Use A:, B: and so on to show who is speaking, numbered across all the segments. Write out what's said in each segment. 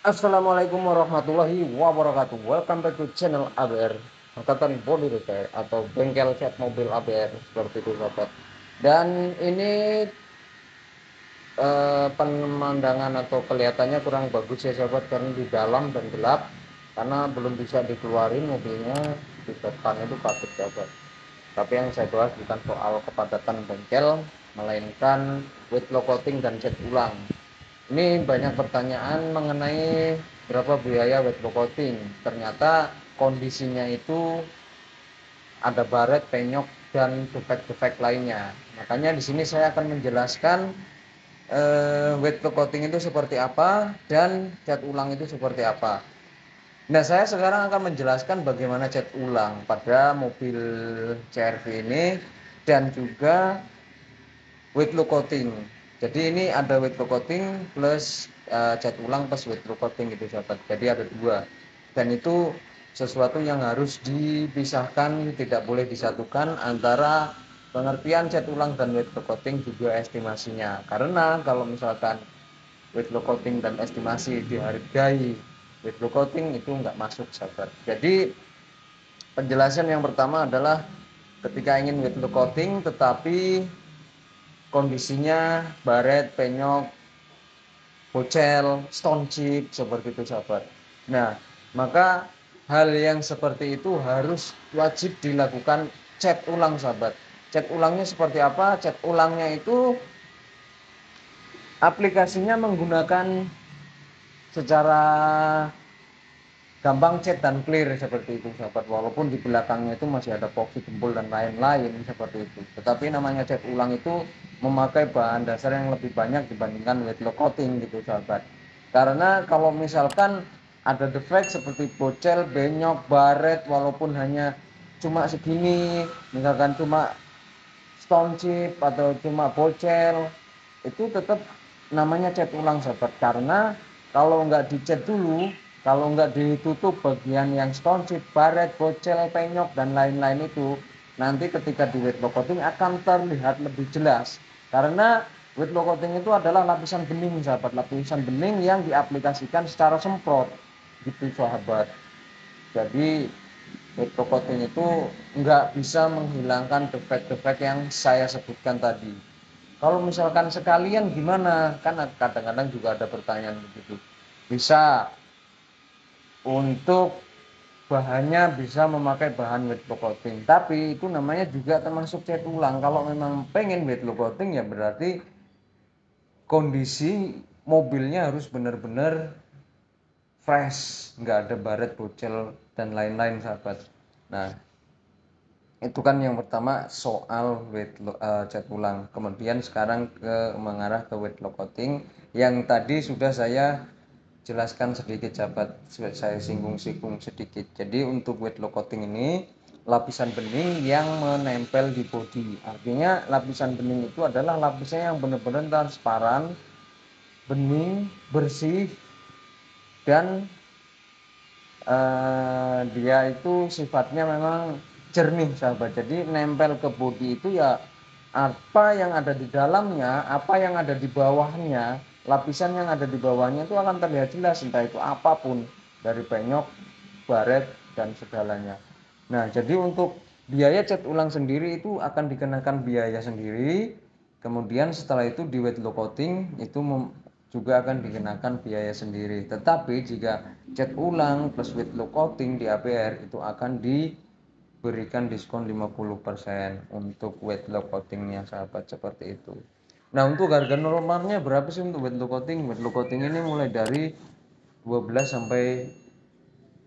A: Assalamualaikum warahmatullahi wabarakatuh. Welcome back to channel ABR, angkatan body repair atau bengkel cat mobil ABR seperti itu sahabat. Dan ini pemandangan atau kelihatannya kurang bagus ya sahabat, karena di dalam dan gelap, karena belum bisa dikeluarin mobilnya di depan itu kabut sahabat. Tapi yang saya bahas bukan soal kepadatan bengkel, melainkan with low coating dan cat ulang. Ini banyak pertanyaan mengenai berapa biaya wet coating. Ternyata kondisinya itu ada baret, penyok, dan defek-defek lainnya. Makanya di sini saya akan menjelaskan wet coating itu seperti apa dan cat ulang itu seperti apa. Nah, saya sekarang akan menjelaskan bagaimana cat ulang pada mobil CR-V ini dan juga wet coating. Jadi ini ada wet coating plus cat ulang plus wet coating gitu sahabat. Jadi ada dua. Dan itu sesuatu yang harus dipisahkan, tidak boleh disatukan antara pengertian cat ulang dan wet coating juga estimasinya. Karena kalau misalkan wet coating dan estimasi dihargai wet coating itu nggak masuk sahabat. Jadi penjelasan yang pertama adalah ketika ingin wet coating tetapi kondisinya baret, penyok, bocel, stone chip seperti itu sahabat. Nah, maka hal yang seperti itu harus wajib dilakukan cat ulang sahabat. Cat ulangnya seperti apa? Cat ulangnya itu aplikasinya menggunakan secara gampang cat dan clear seperti itu sahabat, walaupun di belakangnya itu masih ada poksi jempol dan lain-lain seperti itu. Tetapi namanya cat ulang itu memakai bahan dasar yang lebih banyak dibandingkan wet coating gitu sahabat. Karena kalau misalkan ada defek seperti bocel, benyok, baret, walaupun hanya cuma segini, misalkan cuma stone chip atau cuma bocel, itu tetap namanya cat ulang sahabat. Karena kalau nggak dicat dulu, kalau nggak ditutup bagian yang stone chip, baret, bocel, penyok dan lain-lain itu, nanti ketika di wet coating akan terlihat lebih jelas. Karena wet coating itu adalah lapisan bening sahabat, lapisan bening yang diaplikasikan secara semprot gitu sahabat. Jadi wet coating itu nggak bisa menghilangkan defek-defek yang saya sebutkan tadi. Kalau misalkan sekalian gimana? Kan kadang-kadang juga ada pertanyaan begitu. Bisa untuk bahannya bisa memakai bahan wet coating, tapi itu namanya juga termasuk cat ulang. Kalau memang pengen wet coating ya berarti kondisi mobilnya harus benar-benar fresh, nggak ada baret, bocel dan lain-lain sahabat. Nah, itu kan yang pertama soal cat ulang. Kemudian sekarang mengarah ke wet coating yang tadi sudah saya jelaskan sedikit sahabat, saya singgung-singgung sedikit. Jadi untuk wet coating ini lapisan bening yang menempel di bodi. Artinya lapisan bening itu adalah lapisan yang benar-benar transparan, bening, bersih, dan dia itu sifatnya memang jernih sahabat. Jadi nempel ke bodi itu ya apa yang ada di dalamnya, apa yang ada di bawahnya, lapisan yang ada di bawahnya itu akan terlihat jelas, entah itu apapun dari penyok, baret dan segalanya. Nah, jadi untuk biaya cat ulang sendiri itu akan dikenakan biaya sendiri. Kemudian setelah itu di wet coating itu juga akan dikenakan biaya sendiri. Tetapi jika cat ulang plus wet coating di APR itu akan diberikan diskon 50% untuk wet coatingnya sahabat, seperti itu. Nah, untuk harga normalnya berapa sih untuk wet coating? Wet coating ini mulai dari 12 sampai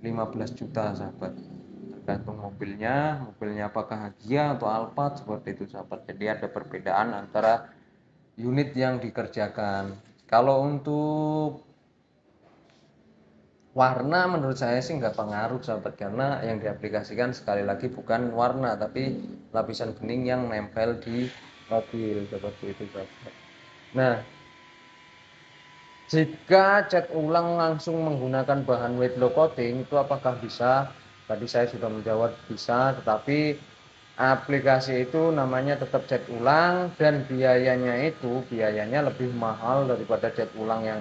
A: 15 juta sahabat, tergantung mobilnya apakah Hagia atau Alphard seperti itu sahabat. Jadi ada perbedaan antara unit yang dikerjakan. Kalau untuk warna menurut saya sih nggak pengaruh sahabat, karena yang diaplikasikan sekali lagi bukan warna tapi lapisan bening yang nempel di mobil seperti itu sahabat. Nah, jika cat ulang langsung menggunakan bahan wet coating itu apakah bisa? Tadi saya sudah menjawab bisa, tetapi aplikasi itu namanya tetap cat ulang dan biayanya lebih mahal daripada cat ulang yang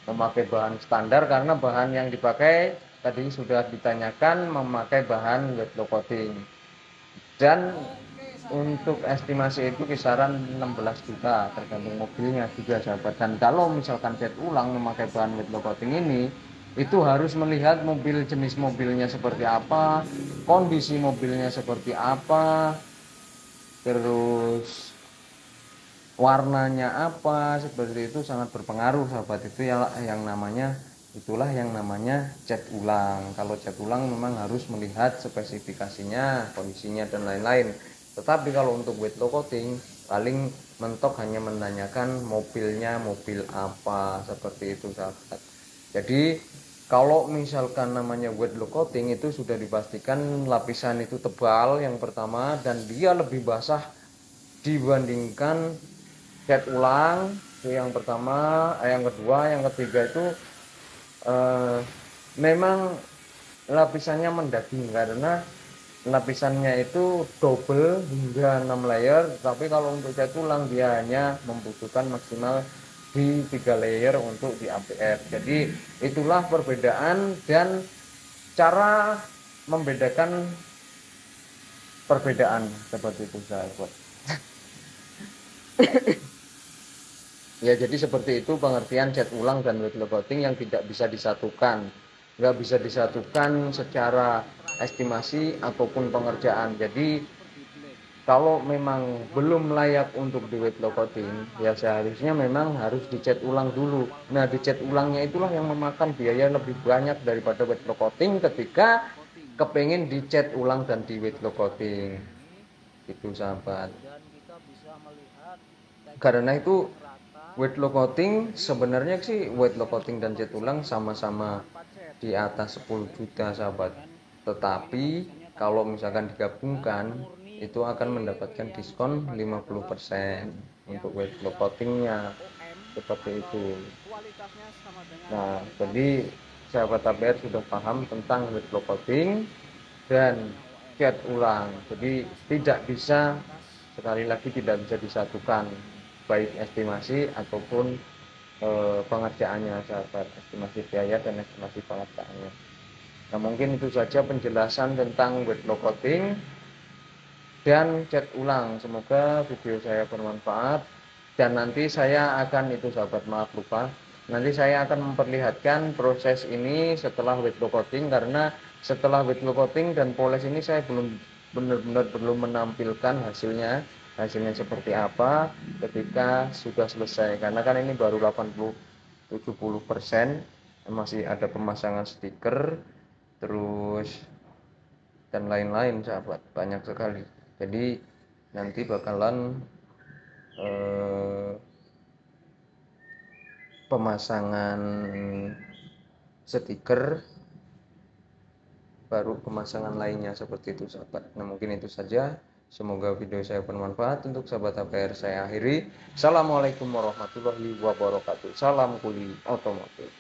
A: memakai bahan standar karena bahan yang dipakai tadi sudah ditanyakan memakai bahan wet lock coating. Dan untuk estimasi itu kisaran 16 juta tergantung mobilnya juga sahabat. Dan kalau misalkan cat ulang memakai bahan wet lock coating ini, itu harus melihat mobil, jenis mobilnya seperti apa, kondisi mobilnya seperti apa, terus warnanya apa, seperti itu sangat berpengaruh sahabat. Itu yang namanya, itulah yang namanya cat ulang. Kalau cat ulang memang harus melihat spesifikasinya, kondisinya dan lain-lain. Tetapi kalau untuk wet lock coating paling mentok hanya menanyakan mobilnya mobil apa, seperti itu sahabat. Jadi kalau misalkan namanya wet lock coating itu sudah dipastikan lapisan itu tebal yang pertama, dan dia lebih basah dibandingkan cat ulang. Itu yang pertama. Yang kedua, yang ketiga itu memang lapisannya mendaging karena lapisannya itu double hingga 6 layer, tapi kalau untuk cat ulang dia hanya membutuhkan maksimal di 3 layer untuk di APF. Jadi itulah perbedaan dan cara membedakan perbedaan seperti itu sahabat. Ya, jadi seperti itu pengertian cat ulang dan wet lock coating yang tidak bisa disatukan. Nggak bisa disatukan secara estimasi ataupun pengerjaan. Jadi kalau memang belum layak untuk di wet lock coating, ya seharusnya memang harus dicat ulang dulu. Nah, dicat ulangnya itulah yang memakan biaya lebih banyak daripada wet lock coating ketika kepengen dicat ulang dan di wet lock coating. Itu sahabat. Karena itu wet lock coating sebenarnya sih, wet lock coating dan cat ulang sama-sama di atas 10 juta sahabat. Tetapi kalau misalkan digabungkan itu akan mendapatkan diskon 50% untuk wet lock coatingnya, seperti itu. Nah, jadi sahabat APR sudah paham tentang wet lock coating dan cat ulang. Jadi tidak bisa, sekali lagi tidak bisa disatukan, baik estimasi ataupun pengerjaannya sahabat, estimasi biaya dan estimasi pengerjaannya. Nah, mungkin itu saja penjelasan tentang wet lock coating dan cat ulang. Semoga video saya bermanfaat, dan nanti saya akan, itu sahabat, maaf lupa, nanti saya akan memperlihatkan proses ini setelah wet lock coating, karena setelah wet lock coating dan poles ini saya belum benar-benar belum menampilkan hasilnya seperti apa ketika sudah selesai, karena kan ini baru 80-70%, masih ada pemasangan stiker terus dan lain-lain sahabat, banyak sekali. Jadi nanti bakalan pemasangan stiker, baru pemasangan lainnya, seperti itu sahabat. Nah, mungkin itu saja. Semoga video saya bermanfaat untuk sahabat APR. Saya akhiri. Assalamualaikum warahmatullahi wabarakatuh. Salam kuli otomotif.